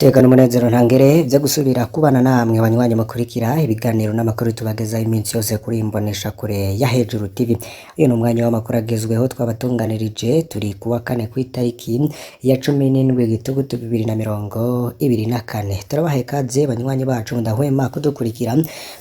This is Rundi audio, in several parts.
Tekana umunezero ntangere vyo gusubira kubana namwe banywanyi mukurikira ibiganiro n'amakuru tubagezaho iminsi yose kuri imbonesha kure ya Hejuru TV. Uyu ni umwanya w'amakuru agezweho twabatunganirije turi kuwa kane kw'itariki ya 17 Gitugutu 2024. Turabaha ikaze banywanyi bacu mudahwema kudukurikira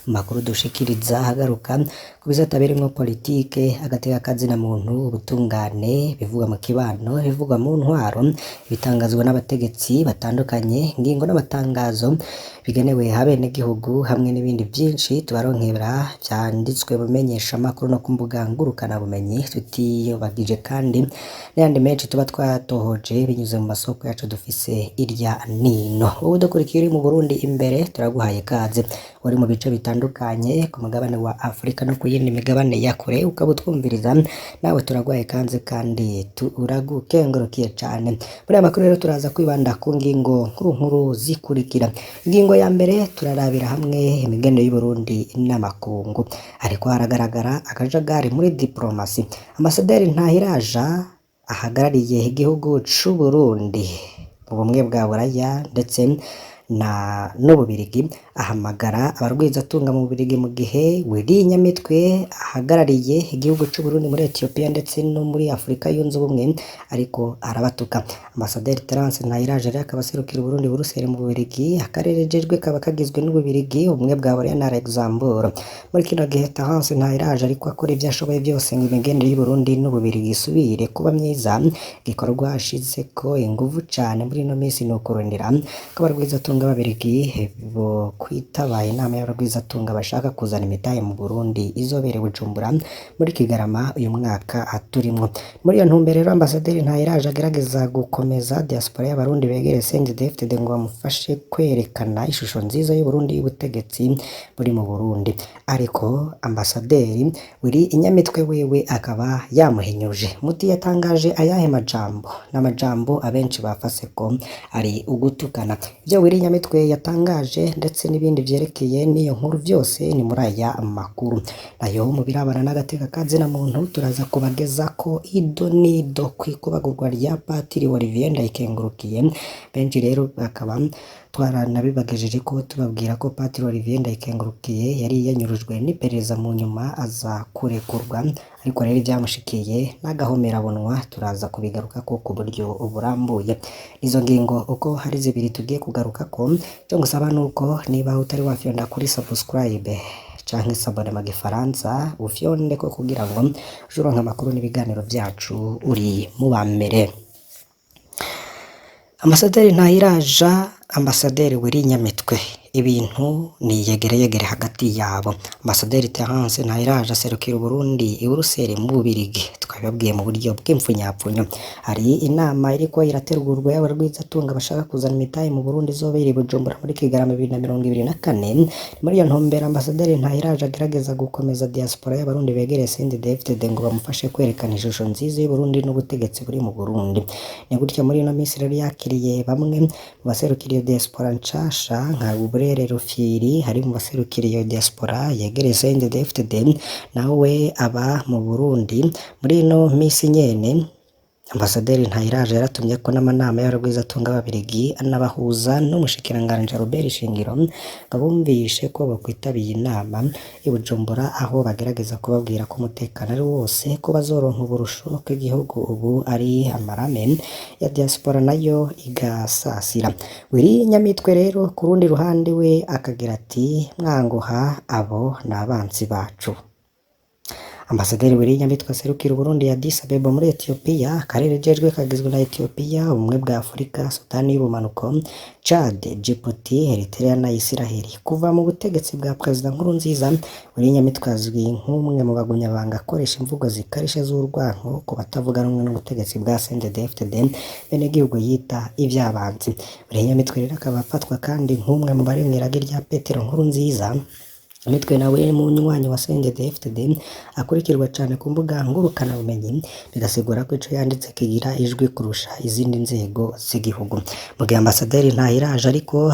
amakuru dushikiriza hagaruka ku bisata birimwo politike, agateka kazi na muntu, ubutungane, bivugwa mu kibano, bivugwa mu ntwaro, bitangazwa n'abategetsi batandukanye, ngingo n'amatangazo bigenewe abenegihugu hamwe n'ibindi byinshi tubaronkera byanditswe bumenyesha amakuru no ku mbuga ngurukana bumenyi, tutiyobagije kandi n'ayandi menshi tuba twatohoje binyuze mu masoko yacu dufise irya nino. Wowe udukurikiye uri mu Burundi imbere turaguhaye kaze, uri mu bice bitandukanye ku mugabane wa Afrika no ku yindi migabane ya kure ukaba utwumviriza nawe turaguhaye kanze kandi turagukengurukiye cane. Muri aya makuru rero turaza kwibanda ku ngingo nkuru zikurikira. Ingingo ya mbere turarabira hamwe imigenderanire y'u Burundi n'amakungu, ariko haragaragara akajagari muri diplomasi. Ambasaderi Ntahiraja ahagarariye igihugu c'u Burundi mu bumwe bwa Buraya ndetse n'Ububirigi ahamagara abarwizatunga mu Bubirigi mu gihe Willy Nyamitwe ahagarariye igihugu c'u Burundi muri Ethiopia ndetse no muri Afrika yunze ubumwe ariko arabatuka. Ambasaderi Terence Ntahiraja rero akaba aserukira Burundi Buruseli mu Bubirigi, akarere jejwe kaba kagizwe n'Ububirigi, ubumwe bwa Buraya na Luxembourg. Muri kino gihe Terence Ntahiraja ariko akora ibyo ashoboye byose ngo imigenderanire y'u Burundi n'Ububirigi isubire kuba myiza, gikorwa ashizeko inguvu cane muri ino minsi no kurondera ko abarwizatunga b'Ababirigi bo kwitabaye inama y'abarwizatunga bashaka kuzana imitahe mu Burundi izoberewe Bujumbura muri Kigarama uyu mwaka turimwo. Muri iyo ntumbero rero Ambasaderi Ntahiraja agerageza gukomeza diaspora y'abarundi begereye CNDD-FDD ngo bamufashe kwerekana ishusho nziza y'u Burundi y'ubutegetsi buri mu Burundi, ariko Ambasaderi Willy Nyamitwe wewe akaba yamuhinyuje. Muti yatangaje ayahe majambo n'amajambo abenshi bafase ko ari ugutukana. Ibyo Willy Nyamitwe yatangaje ndetse n'ibindi vyerekeye n'iyo nkuru vyose ni muri aya makuru. Nayo mu birabana n'agateka kazi na muntu turaza kubageza ko ido nido kwikubagurwa rya Patiri Olivier Ndayikengurukiye. Benshi rero bakaba twaranabibagejeje ko tubabwira ko Patiri Olivier Ndayikengurukiye yari yanyurujwe n'iperereza mu nyuma aza kurekurwa, ariko rero ibyamushikiye n'agahomerabunwa turaza kubigaruka ko ku buryo burambuye. Izo ngingo uko hari zibiri tugiye kugaruka ko, cyo ngusaba nuko niba utari wafyonda kuri subscribe canke sabone mu gifaransa ufyonde ko kugira ngo ujuronka amakuru n'ibiganiro vyacu uri mu bambere. Ambasaderi Ntahiraja, Ambasaderi Willy Nyamitwe, ibintu ni yegereyegere hagati yabo. Ambasaderi Terence Ntahiraja aserukira Burundi i Buruseli mu Bubirigi, twabibabwiye mu buryo bw'imfunyapfunyo. Hari inama iriko irategurwa y'abarwizatunga bashaka kuzana imitahe mu Burundi izobera Bujumbura muri Kigarama 2024. Muri iyo ntumbero Ambasaderi Ntahiraja agerageza gukomeza diaspora y'abarundi begereye CNDD-FDD ngo bamufashe kwerekana ishusho nziza y'u Burundi n'ubutegetsi buri mu Burundi. Ni gutyo muri ino minsi rero yakiriye bamwe mu baserukira iyo diaspora nshasha nka Burere Rufyiri, hari mu baserukira iyo diaspora yegereye CNDD-FDD nawe aba mu Burundi. Muri ino minsi nyene Ambasaderi Ntahiraja yaratumye ko n'amanama y'abarwizatunga b'Ababirigi anabahuza n'umushikiranganji Robert Shingiro ngo bumvishe ko bakwitabiye inama i Bujumbura, aho bagerageza kubabwira ko umutekano ari wose, ko bazoronka uburusho ko igihugu ubu ari amarame ya diaspora nayo igasasira. Willy Nyamitwe rero ku rundi ruhande we akagira ati mwanguha abo n'abanzi bacu. Ambasaderi Willy Nyamitwe aserukira Burundi ya Addis Abeba muri Ethiopia, akarere jejwe kagizwe na Ethiopia, ubumwe bwa Afrika, Sudani y'ubumanuko, Chad, Djibouti, Eritrea na Israel. Kuva mu butegetsi bwa President Nkurunziza, Willy Nyamitwe azwi nk'umwe mu bagunyabanga akoresha imvugo zikarishe z'urwanko ku batavuga rumwe n'ubutegetsi bwa CNDD-FDD bene gihugu yita ivyabanzi. Willy Nyamitwe rero akaba afatwa kandi nk'umwe mu bari mw'iragi rya Petero Nkurunziza. Nyamitwe nawe mu nywanyi wa CNDD-FDD akurikirwa cane ku mbuga ngurukana bumenyi, bigasigura ko ico yanditse kigira ijwi kurusha izindi nzego z'igihugu. Mu gihe Ambasaderi Ntahiraja ariko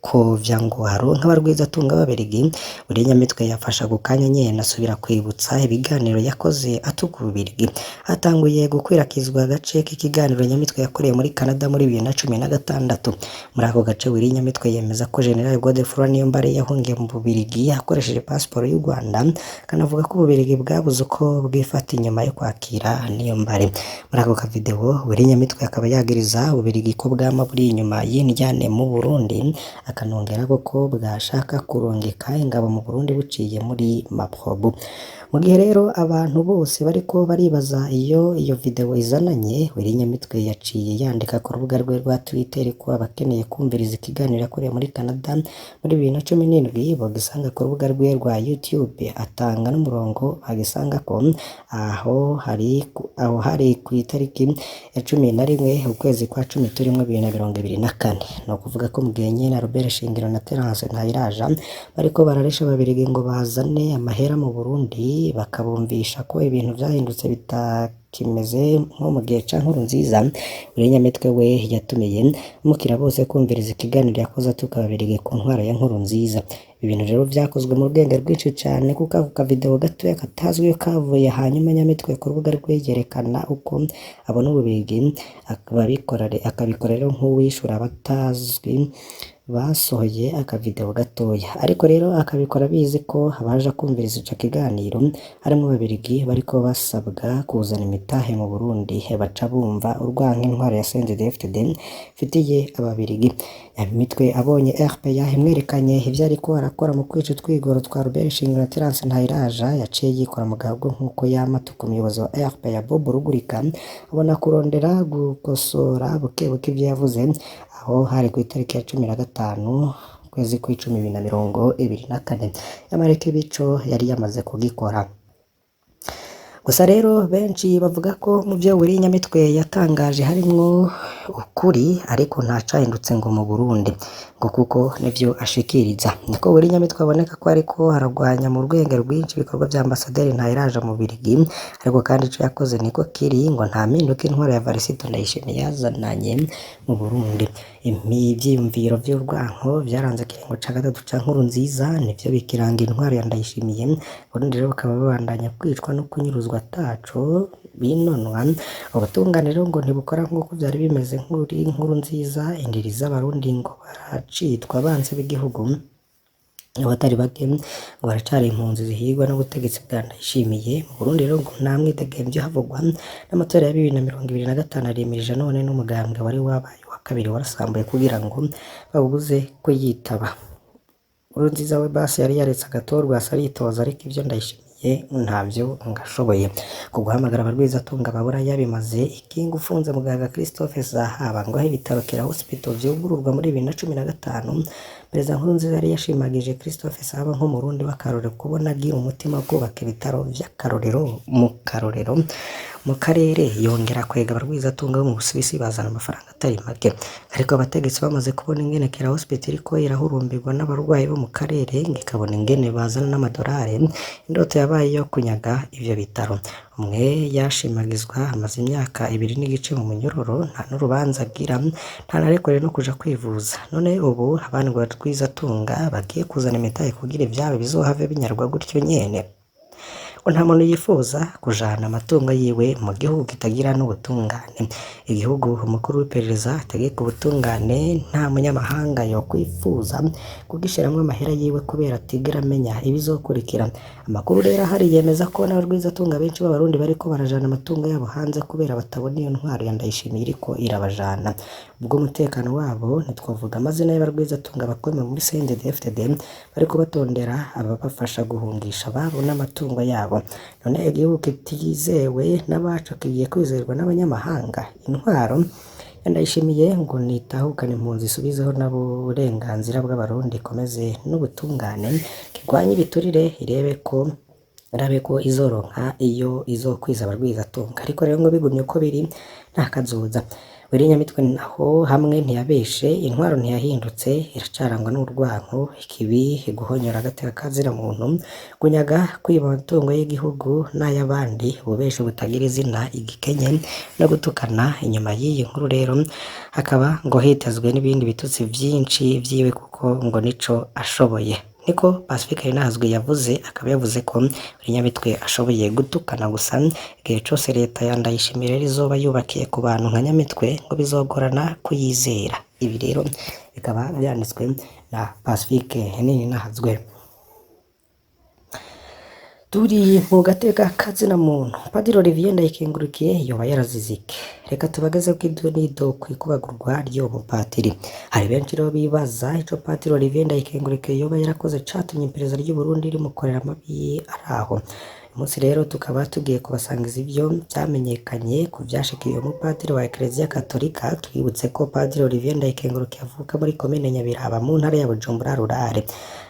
kovya ngo haronke abarwizatunga b'Ababirigi, Burinyamitwe yafasha ako kanya nyene asubira kwibutsa ibiganiro yakoze atuka Ububirigi. Hatanguye gukwirakwizwa agace k'ikiganiro Nyamitwe yakoreye muri Canada muri 2016. Muri ako gace Burinyamitwe yemeza ko General Godefroid Niyombare yahungiye mu Bubirigi akoresheje pasiporo y'u Rwanda, kanavuga ko Ububirigi bwabuze uko bwifata inyuma yo kwakira Niyombare. Muri ako kavideo Burinyamitwe akaba yagiriza Ububirigi ko bwama buri inyuma y'indyane mu Burundi, akanongera ko bwashaka kurungika ingabo mu Burundi buciye muri Maprobu. Mu gihe rero abantu bose bariko baribaza iyo video izananye, Burinyamitwe yaciye yandika ku rubuga rwe rwa Twitter ko abakeneye kumviriza ikiganiro yakoreye muri Canada muri 2017 bagisanga ku rubuga rwe rwa YouTube, atanga n'umurongo bagisanga ko aho hari ku itariki ya 11 ukwezi kwa 10 turimo 2024. No kuvuga ko mugenye na Robert Shingiro na Terence Ntayiraja bariko bararesha Ababirigi ngo bazane amahera mu Burundi, bakabumvisha ko ibintu vyahindutse bitakimeze nko mu gihe ca Nkurunziza. Burinyamitwe we yatumiye mukira bose kumviriza ikiganiro yakoze atuka Ababirigi ku ntwaro ya Nkurunziza. Ibintu rero vyakozwe mu rwenge rwinshi cane, kuko ako kavideo gatoya katazwi yo kavuye, hanyuma Nyamitwe ku rubuga rwe yerekana uko abona Ububirigi akabikorera nk'uwishura abatazwi basohoye akavideo gatoya, ariko rero akabikora bizi ko abaje kumviriza ico kiganiro harimo Ababirigi bariko basabwa kuzana imitahe mu Burundi, baca bumva urwanka intwaro ya CNDD-FDD fitiye Ababirigi. Nyamitwe abonye RPA imwerekanye ivyo ariko arakora mu kwica utwigoro twa Robert Shingiro na Terence Ntayiraja, yaciye yikora mu gahabwo nk'uko yamatuka umuyobozi wa RPA Bob Rugurika, abona kurondera gukosora bukebuke ivyo yavuze aho hari ku itariki ya 15 kwezi kw'icumi 2024. Yamareke bico yari yamaze kugikora. Gusa rero benshi bavuga ko mu byo Burinyamitwe yatangaje harimwo ukuri, ariko nta cahindutse ngo mu Burundi ngo kuko nivyo ashikiriza. Niko Burinyamitwe aboneka ko ariko haragwanya mu rwenge rwinshi ibikorwa vya Ambasaderi Ntayiraja mu Bubirigi, ariko kandi ico yakoze niko kiri, ngo nta mpinduka intwaro ya Varisito Ndayishimiye yazananye mu Burundi. Ivyiyumviro vy'urwanko vyaranze ikiringo ca gatatu ca Nkurunziza nivyo bikiranga intwaro ya Ndayishimiye. Burundi rero bakaba babandanya kwicwa no kunyuruzwa ataco binonwa. Ubutungane rero ngo ntibukora nk'uko vyari bimeze Nkurunziza, indiri z'Abarundi ngo baracitwa abansi b'igihugu. Abatari bake ngo baracari impunzi zihigwa n'ubutegetsi bwa Ndayishimiye. Mu Burundi rero ngo nta mwidegemvyo havugwa. N'amatora ya 2025 arimirije none n'umugambwe wari wabaye wa kabiri warasambuye kugira ngo babuze ko yitaba. Nkurunziza we basi yari yaretse agatorwa asaritoza, ariko ivyo Ndayishimiye ntavyo ngashoboye. Kuguhamagara abarwizatunga babura yabimaze ikinga ufunze muganga Christophe Zahaba ngo aho ibitaro Kira Hospital vyugururwa muri 2015. Perezida Nkurunziza yari yashimagije Christophe Zahaba nk'umurundi w'akarorero kubona agira umutima wo kubaka ibitaro vy'akarorero mu karere. Yongera kwega abarwizatunga bo mu Busuwisi bazana amafaranga atari make, ariko abategetsi bamaze kubona ingene Kira Hospital iriko irahurumbirwa n'abarwayi bo mu karere, ngikabona ingene bazana n'amadolari, indoto yabaye yo kunyaga ivyo bitaro. Umwe yashimagizwa amaze imyaka 2 n'igice mu munyororo, nta n'urubanza agira, nta narekore no kuja kwivuza. None ubu abandi barwizatunga bagiye kuzana imitahe kugira ivyabo bizohave binyarwa gutyo nyene. Nta muntu yifuza kujana amatungo yiwe mu gihugu kitagira n'ubutungane. Igihugu umukuru w'iperereza ategeka ubutungane, nta munyamahanga yo kwifuza kugishiramwo amahera yiwe kubera atigera amenya ibizokurikira. Amakuru rero hari yemeza ko n'abarwizatunga benshi b'Abarundi bariko barajana amatungo yabo hanze kubera batabona iyo ntwaro ya Ndayishimiye iriko irabajana. Ubwo umutekano wabo ntitwavuga amazina y'abarwizatunga bakomeye muri CNDD-FDD bariko batondera ababafasha guhungisha ababo n'amatungo yabo. None igihugu kitizewe n'abacu kigiye kwizerwa n'abanyamahanga. Intwaro ya Ndayishimiye ngo nitahukane impunzi isubizeho n'uburenganzira bw'Abarundi, ikomeze n'ubutungane, kirwanye ibiturire, irabe ko izoronka iyo izokwiza abarwizatunga. Ariko rero ngo bigumye uko biri nta kazoza. Nyamitwe naho hamwe ntiyabeshe, intwaro ntiyahindutse, iracarangwa n'urwanko, ikibi, guhonyora agateka kazira muntu, kunyaga, kwiba amatungo y'igihugu n'ay'abandi, ububeshe butagira izina, igikenye no gutukana. Inyuma y'iyi nkuru rero hakaba ngo hitezwe n'ibindi bitutsi vyinshi vyiwe kuko ngo nico ashoboye. Niko Pacifique Ninahazwe yavuze, akaba yavuze ko Nyamitwe ashoboye gutukana gusa igihe cose leta ya Ndayishimiye izoba yubakiye ku bantu nka Nyamitwe ngo bizogorana kuyizera. Ibi rero bikaba vyanditswe na Pacifique Ninahazwe. Turi mu gateka kazina muntu, Padiri Olivier Ndayikengurukiye yoba yarazize iki? Reka tubageze kw'ibyo nido kwikubagurwa ry'uwo mupatiri. Hari benshi rero bibaza ico Padiri Olivier Ndayikengurukiye yoba yarakoze catumye iperereza ry'u Burundi rimukorera amabi araho. Umunsi rero tukaba tugiye kubasangiza ivyo vyamenyekanye ku vyashikiye umupadiri wa Eklezia Katolika. Twibutse ko Padiri Olivier Ndayikengurukiye avuka muri komine Nyabiraba mu ntara ya Bujumbura Rurare,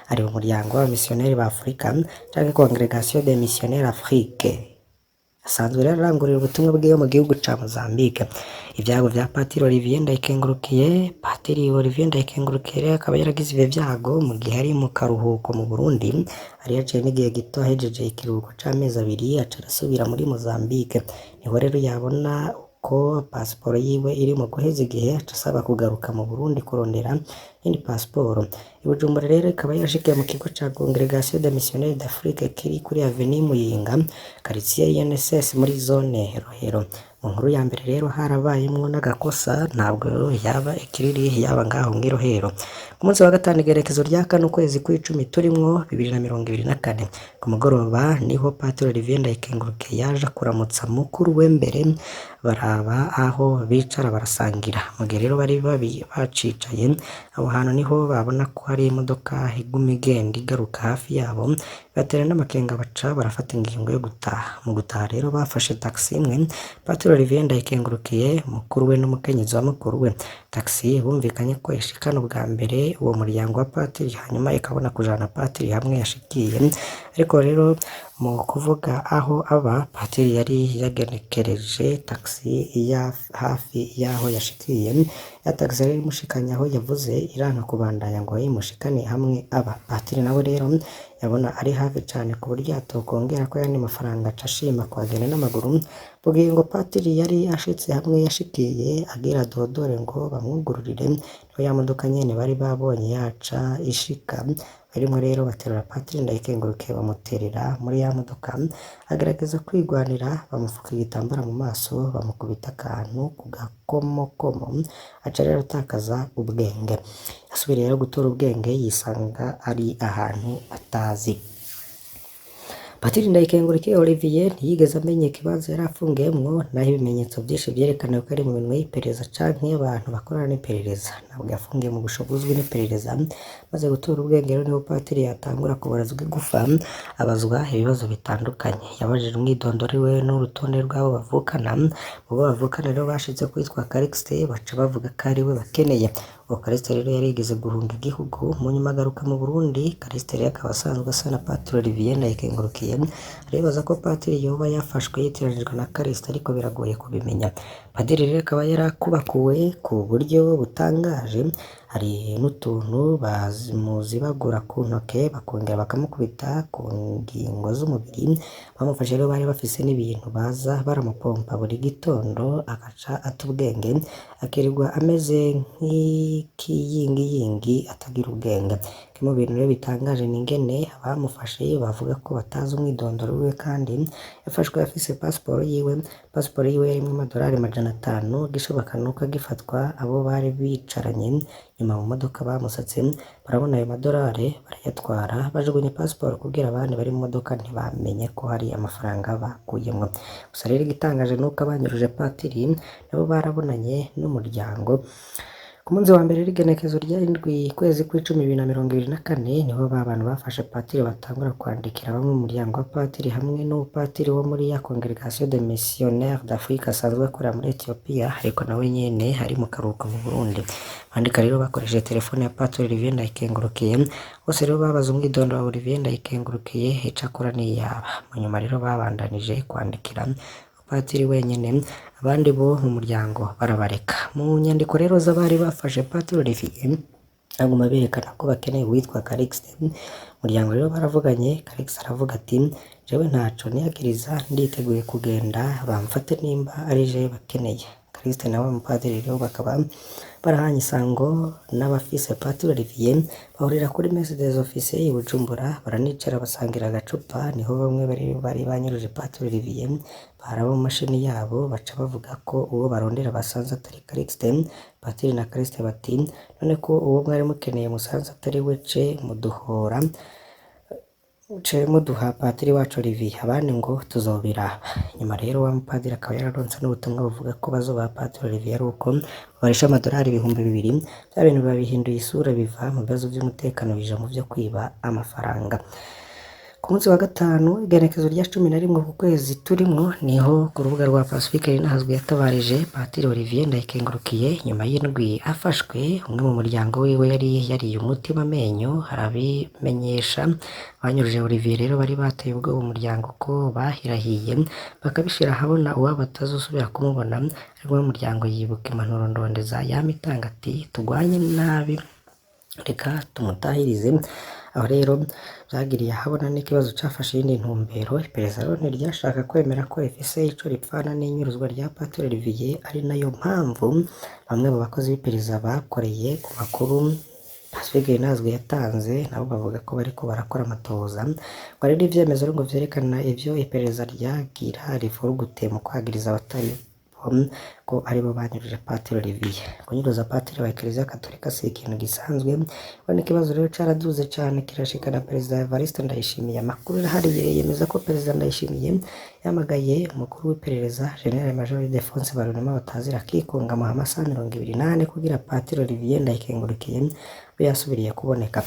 ari mu muryango w'abamisiyoneri ba Afurika canke Congregation des Missionnaires Afrique. Asanzwe rero arangurira ubutumwa bwiwe mu gihugu ca Mozambique. Ivyago vya Padiri Olivier Ndayikengurukiye, Padiri Olivier Ndayikengurukiye rero akaba yaragize ivyo vyago mu gihe ari mu karuhuko mu Burundi, ari yaciye n'igihe gito ahejeje ikiruhuko c'amezi abiri aca arasubira muri Mozambique. Niho rero yabona ko pasiporo yiwe iri mu guheza igihe aca asaba kugaruka mu Burundi kurondera indi pasiporo. I Bujumbura rero ikaba yashikiye mu kigo ca Congregation des Missionnaires d'Afrique kiri kuri Avenue Muyinga, quartier INSS muri zone Rohero. Mu nkuru ya mbere rero harabayemwo n'agakosa, ntabwo yaba ikiriri yaba ngaho ng'irohero. Ku munsi wa gatanu igerekezo rya kane ukwezi kw'icumi turimwo 2024 ku mugoroba niho Padiri Olivier Ndayikengurukiye yaje kuramutsa mukuru we mbere baraba aho bicara barasangira. Mu gihe rero bari bacicaye aho hantu niho babona ko hari imodoka iguma igenda igaruka hafi yabo, batera n'amakenga baca barafata ingingo yo gutaha. Mu gutaha rero bafashe taxi imwe, Padiri Olivier Ndayikengurukiye mukuru we n'umukenyezi wa mukuru we. Taxi bumvikanye ko ishikana ubwa mbere uwo muryango wa Padiri, hanyuma ikabona kujana Padiri hamwe yashikiye. Ariko rero mu kuvuga aho aba, Padiri yari yagenekereje taxi ya hafi yaho yashikiye. Ya taxi yari imushikanye aho yavuze iranka kubandanya ngo yimushikane hamwe aba. Padiri nawe rero yabona ari hafi cane ku buryo atokongera ko yandi mafaranga aca ashima kuhagenda n'amaguru. Bugiye ngo Padiri yari ashitse hamwe yashikiye agira dodore ngo bamwugururire, niho ya modoka nyene bari babonye yaca ishika. Barimwo rero baterura Padiri Ndayikengurukiye bamuterera muri ya modoka, agerageza kwigwanira, bamufuka igitambara mu maso, bamukubita akantu ku gakomokomo, aca rero atakaza ubwenge. Yasubiriye rero gutora ubwenge yisanga ari ahantu atazi. Padiri Ndayikengurukiye Olivier ntiyigeze amenya ikibanza yari afungiyemwo, naho ibimenyetso vyinshi vyerekana ko ari mu minwe y'iperereza canke y'abantu bakorana n'iperereza. Ntabwo yafungiye mu busho buzwi n'iperereza. Maze gutora ubwenge rero niho Padiri yatangura kubarazwa igufa, abazwa ibibazo bitandukanye. Yabajije umwidondoro we n'urutonde rw'abo bavukana. Mu bo bavukana rero bashitse kwitwa Calixte, baca bavuga ko ari we bakeneye. Uwo Calixte rero yarigeze guhunga igihugu, mu nyuma agaruka mu Burundi. Calixte rero akaba asanzwe asa na Padiri Olivier Ndayikengurukiye. Aribaza ko Padiri yoba yafashwe yitiranijwe na Calixte, ariko biragoye kubimenya. Padiri rero akaba yarakubakuwe ku buryo butangaje. Hari n'utuntu bazimuzibagura ku ntoke bakongera bakamukubita ku ngingo z'umubiri. Bamufashe rero bari bafise n'ibintu baza baramupompa buri gitondo, agaca ata ubwenge, akirirwa ameze nk'ikiyingiyingi atagira ubwenge. Kimwe mu bintu rero bitangaje ni ingene abamufashe bavuga ko batazi umwidondoro wiwe, kandi yafashwe afise pasiporo yiwe. Pasiporo yiwe yarimwo amadolari 500. Gishoboka nuko agifatwa abo bari bicaranye nyuma mu modoka bamusatse, barabona ayo madolari barayatwara, bajugunye pasiporo kugira abandi bari mu modoka ntibamenye ko hari amafaranga bakuyemwo. Gusa rero igitangaje nuko abanyuruje Padiri nabo barabonanye n'umuryango. Ku munsi wa mbere w'igenekezo rya 7 kwezi kw'icumi 2024 niho abantu bafashe Padiri batangura kwandikira bamwe mu muryango wa Padiri hamwe n'umupadiri wo muri ya Congregation des Missionnaires d'Afrique asanzwe akorera muri Ethiopia, ariko nawe nyene hari mu karuhuko mu Burundi. Bandika rero bakoresheje telefone ya Padiri Olivier Ndayikengurukiye. Bose rero babaza umwidondoro wa Olivier Ndayikengurukiye ico akora n'iyaba. Mu nyuma rero babandanije kwandikira patiri wenyene, abandi bo mu muryango barabareka. Mu nyandiko rero z'abari bafashe Patiri Olivier baguma berekana ko bakeneye uwitwa Calixte. Umuryango rero baravuganye, Calixte aravuga ati jewe ntaco niyagiriza, nditeguye kugenda bamfate nimba ari je bakeneye. Calixte nawe umupadiri rero bakaba barahanye isango n'abafise Patiri Olivier, bahurira kuri Messe des Officiers i Bujumbura, baranicara basangira agacupa, niho bamwe bari banyuruje Patiri Olivier baraba mu mashini yabo, baca bavuga ko uwo barondera basanze atari Calixte. Patiri na Calixte bati none ko uwo mwari mukeneye musanze atari we, ce muduha Patiri wacu Olivier, abandi ngo tuzobiraba. Nyuma rero wa mupadiri akaba yararonse n'ubutumwa buvuga ko bazobaha Patiri Olivier ari uko barisha amadolari 2,000. Bya bintu babihinduye isura, biva mu bibazo by'umutekano bija mu vyo kwiba amafaranga. Ku munsi wa gatanu igenekezo rya 11 ku kwezi turimwo, niho ku rubuga rwa Pacifique Ninahazwe yatabarije Patiri Olivier Ndayikengurukiye nyuma y'indwi afashwe. Umwe mu muryango wiwe yari yariye umutima amenyo, arabimenyesha abanyuruje Olivier rero bari bateye ubwoba umuryango ko bahirahiye bakabishira ahabona uwabo atazosubira kumubona. Ariko umuryango yibuka impanuro ndondeza yamitanga ati tugwanye nabi, reka tumutahirize. Aho rero byagiriye ahabona n'ikibazo cafashe iyindi ntumbero. Iperereza rero ntiryashaka kwemera ko rifise ico ripfana n'inyuruzwa rya Patiri Olivier, ari nayo mpamvu bamwe mu bakozi b'iperereza bakoreye ku makuru Pacifique Ninahazwe yatanze nabo bavuga ko bariko barakora amatohoza. Ngo rero ivyemezo ngo vyerekana ivyo iperereza ryagira rivurugute mu kwagiriza abatari ko aribo banyuruje Patiri Olivier. Kunyuruza Patiri wa Eklezia Katolika si ikintu gisanzwe, none ikibazo rero caraduze cane kirashikana Perezida Evariste Ndayishimiye. Amakuru arahari yemeza ko Perezida Ndayishimiye yamagaye umukuru w'iperereza General Major Ildefonse Barunama batazira kikunga mu amasaha 28 kugira Patiri Olivier Ndayikengurukiye yasubiriye kuboneka.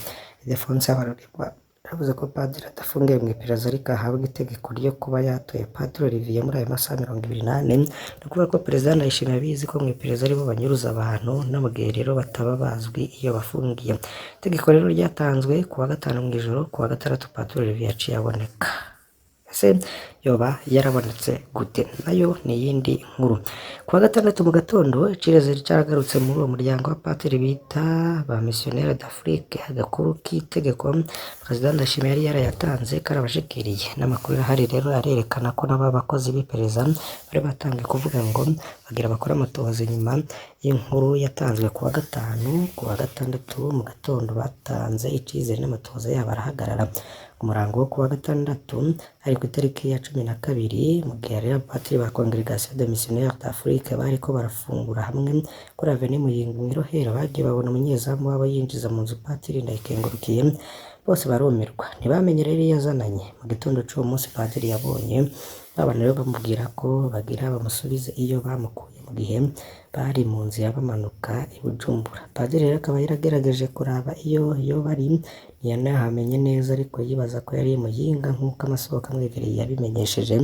Ildefonse Barunama yavuze ko Padiri adafungiye mu iperereza ariko ahabwa itegeko ryo kuba yatoye Patiri Olivier muri ayo masaha 28. Ni ukuvuga ko Perezida Ndayishimiye abizi ko mu iperereza aribo banyuruza abantu, no mu gihe rero bataba bazwi iyo bafungiye. Itegeko rero ryatanzwe ku wa gatanu mw'ijoro, ku wa gatandatu Patiri Olivier yaciye aboneka. Ese yoba yarabonetse gute? Nayo ni iyindi nkuru. Ku wa gatandatu mu gatondo Cireze caragarutse muri uwo muryango wa Patiri bita ba Missionnaires d'Afrique. Agakuru k'itegeko Perezida Ndayishimiye yari yarayatanze karabashikiriye. N'amakuru arahari rero arerekana ko n'aba bakozi b'iperereza bari batangiye kuvuga ngo bagira bakora amatohoza nyuma y'inkuru yatanzwe ku wa gatanu. Ku wa gatandatu mu gatondo batanze icizere n'amatohoza yabo arahagarara. Umurango wo ku wa gatandatu ari ku itariki ya 12 mu gihe rero Patiri ba Congregation des Missionnaires d'Afrique bariko barafungura hamwe kuri Avenue Muyinga mw'irohero, bagiye babona umunyezamu wabo yinjiza mu nzu Patiri Ndayikengurukiye. Bose barumirwa, ntibamenye rero iyo yazananye. Mu gitondo c'uwo munsi Padiri yabonye abana rero bamubwira ko bagira bamusubize iyo bamukuye mu gihe bari mu nzira bamanuka i Bujumbura. Padiri rero akaba yaragerageje kuraba iyo bari, ntiyanahamenye neza, ariko yibaza ko yari Muyinga nk'uko amasoko amwegereye yabimenyesheje.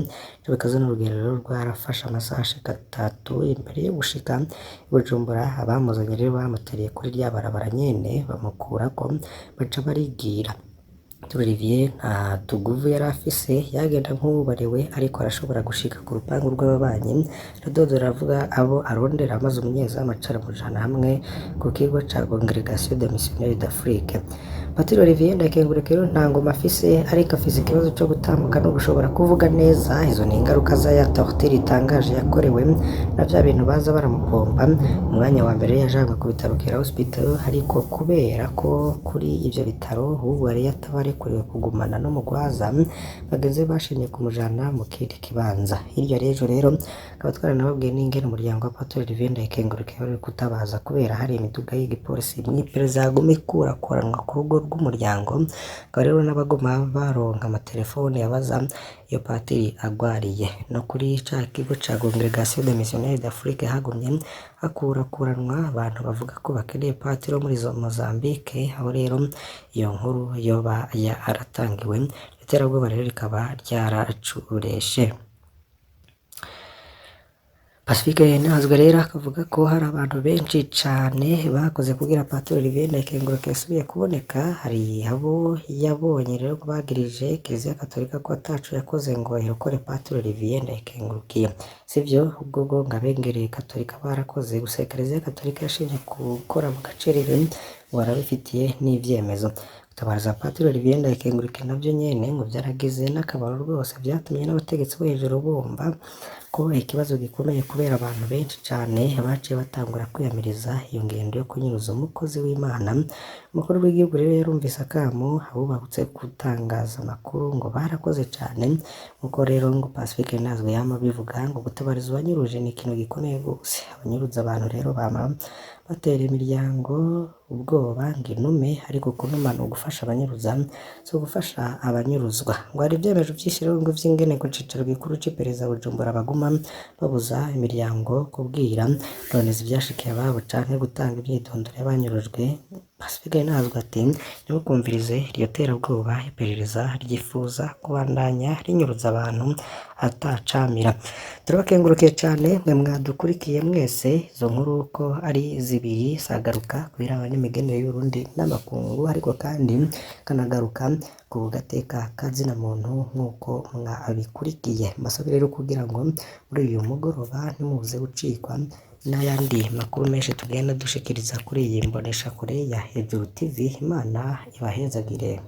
Bikaza n'urugendo rero rwarafashe amasaha ashika 3 imbere yo gushika i Bujumbura. Abamuzanye rero bamutereye kuri rya barabara nyene bamukurako baca barigira. Olivier nta tuguvu yari afise, yagenda nk'uwubariwe ariko arashobora gushika ku rupangu rw'ababanyi. Rododo aravuga abo arondera, amaze umunyezamu acara mujana hamwe ku kigo ca Congregation des Missionnaires d'Afrique. Patiri Olivier Ndayikengurukiye rero nta ngoma afise, ariko afise ikibazo co gutambuka no gushobora kuvuga neza. Izo ni ingaruka za ya torture itangaje yakorewe na vya bintu baza baramupomba. Umwanya wa mbere yajanwe ku bitaro Kira Hospital, ariko kubera ko kuri ivyo bitaro ubu yari yatabarekuriwe kugumana n'umugwaza, bageze bashimye kumujana mu kindi kibanza. Hirya rejo rero akaba twaranababwiye n'ingene umuryango wa Patiri Olivier Ndayikengurukiye wari kutabaza kubera hari imiduga y'igipolisi mw'iperereza yaguma ikurakuranwa ku rugo rw'umuryango. Akaba rero n'abagoma baronka amatelefone yabaza iyo Patiri agwariye. No kuri ca kigo ca Congregation des Missionnaires d'Afrique hagumye hakurakuranwa abantu bavuga ko bakeneye Patiri wo muri Mozambique. Aho rero iyo nkuru yoba yaratangiwe, iterabwoba rero rikaba ryaracureshe. Pacifique Ninahazwe rero akavuga ko hari abantu benshi cane bakoze kugira Patiri Olivier Ndayikengurukiye asubiye kuboneka, hari abo yabonye rero bagirije Kiliziya Gatolika ko ataco yakoze ngo irokore Patiri Olivier Ndayikengurukiye, sivyo ubwo ngo abengereye Katolika barakoze, gusa Kiliziya Gatolika yashimye gukora mu gacerere ngo barabifitiye n'ivyemezo. Gutabaza Patiri Olivier Ndayikengurukiye navyo nyene ngo vyaragize n'akamaro rwose, vyatumye n'abategetsi bo hejuru bumva ko ikibazo gikomeye kubera abantu benshi cane baciye batangura kwiyamiriza iyo ngendo yo kunyuruza umukozi w'Imana. Umukuru w'igihugu rero yarumvise akamo abubahutse gutangaza amakuru ngo barakoze cane, nkuko rero ngo Pacifique Ninahazwe yama bivuga ngo gutabariza uwanyuruje ni ikintu gikomeye gose. Abanyuruza abantu rero bama batera imiryango ubwoba ngo inume, ariko kunuma ni ugufasha abanyuruza, so gufasha abanyuruzwa. Ngo hari ivyemezo vyinshi rero ngo vy'ingene ku cicaro gikuru c'iperereza Bujumbura baguma babuza imiryango kubwira Lonizi ivyashikiye ababo canke gutanga imyidondoro y'abanyurujwe. Pacifique Ninahazwe ati ntimukumvirize iryo terabwoba, iperereza ryifuza kubandanya rinyuruza abantu atacamira. Turabakengurukiye cane mwe mwadukurikiye mwese, izo nkuru uko ari zibiri zagaruka kubera n'imigenere y'Uburundi n'amakungu, ariko kandi kanagaruka ku gateka kazina muntu nk'uko mwabikurikiye. Mbasabye rero kugira ngo muri uyu mugoroba ntimuze gucikwa n'ayandi makuru menshi tugenda dushikiriza kuri iyi mboneshakure ya Hejuru TV. Imana ibahezagire.